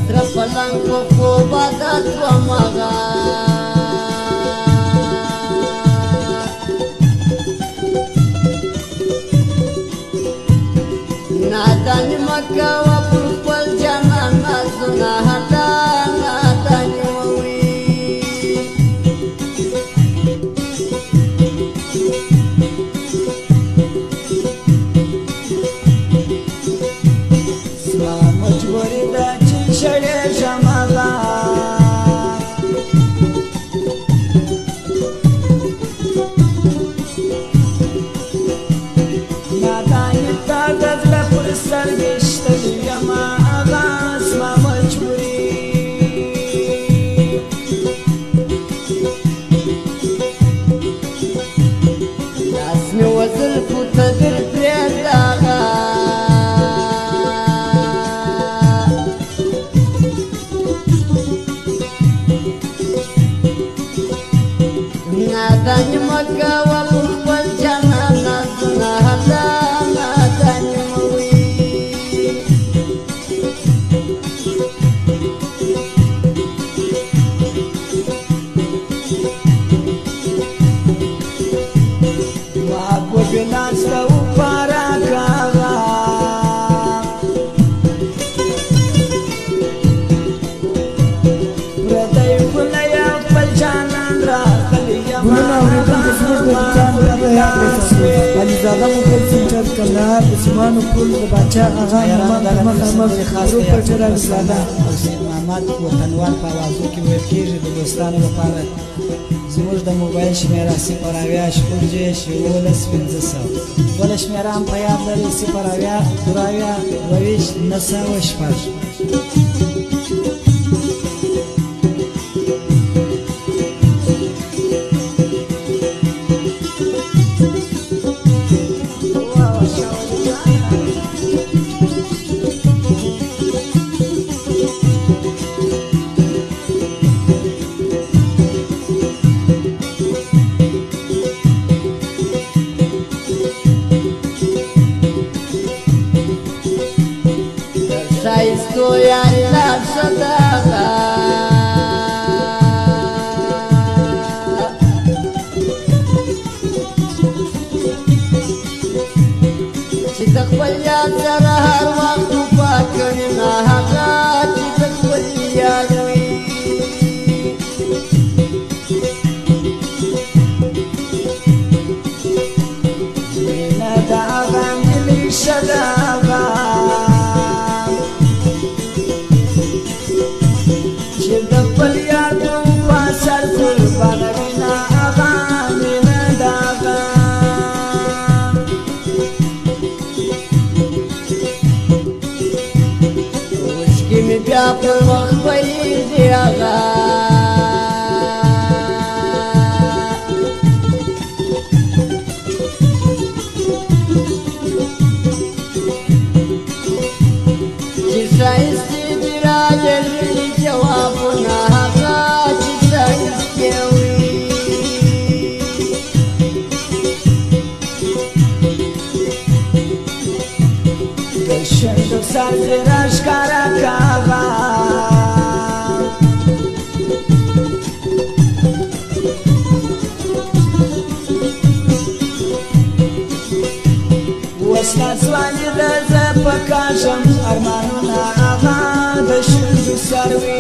Tra pălang cu foba dat o maga Nadani makawa purpal jana nazuna hada nadani mawi Selamat berida cinshade jamala Nadani tadad la pursar gishtali yama agas ma majburi Nasmi wazil putadir priyadaga Nadani makawa purpal jana nazuna hada nadani mawi Wago binasa upara kaga Pradai kulaya paljanan ra ګلونه اورېدونکو زموږ د دوکان پته یاد وساتئ. علیزاده موبایل سنټر کندهار د سیمانو پل د باچا اغا محمد مخامخ پروپرټر علیزاده محمد وطنوال په اوازو کې ویل کېږي د دوستانو لپاره زموږ د موبایل شمېره 0 شپږ دېرش 1500 بله شمېره هم په یاد لرئ 0 22 Estoy en la sodaga Si takbal yad sara har waqt pakari na haga Si takbal yadwi Mina da'aga mili shadaga بیا پر وخت پریږدي هغه چې ښایستې دي راجلي جوابونه هغه چې ښایستې وي د شنډو سر دې راښکاره کاغه وسله ځواني د زه په کاږم ارمانونه هغه د شنډو سر وي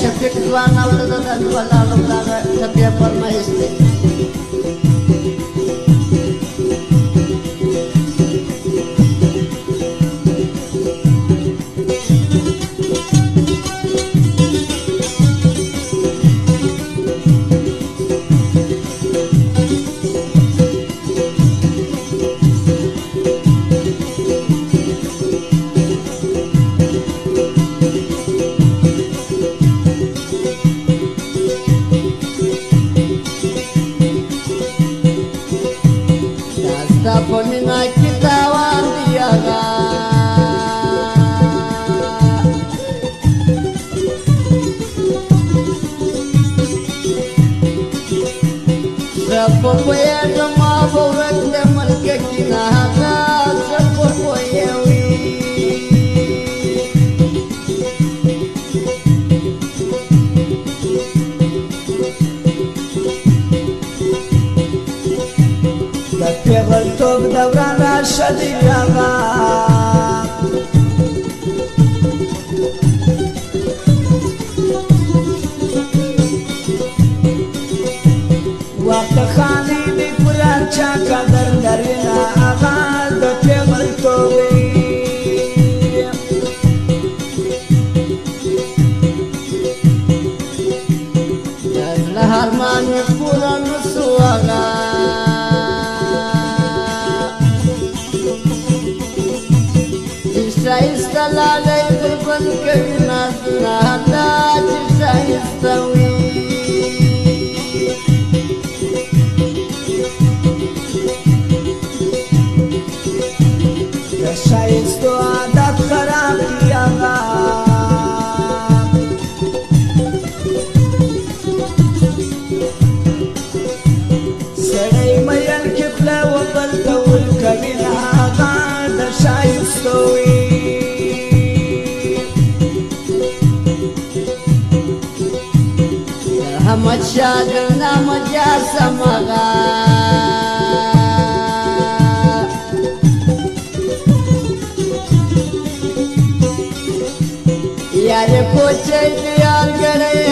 شفیق ځوان اولاد د ولالو دغه طبيعه فرمایش دی زفوية ما بورد ملككنا هذا زفوية دفيغل توب دوران راشدي آغا وقت خانی دی قرآن چا قدر لرنا آغا دفیغل توبی لهرمان پورا نسو آغا شایسته لالی قربان کوي نازونه حتا چې شایسته وي د شایستو عادت خراب دی آغا سړی میل کې خوله وبل ډول کوي نه آغا د شایستو وي احمد شاه ګرنام جاسم آغا یار کوچه دیار ګړی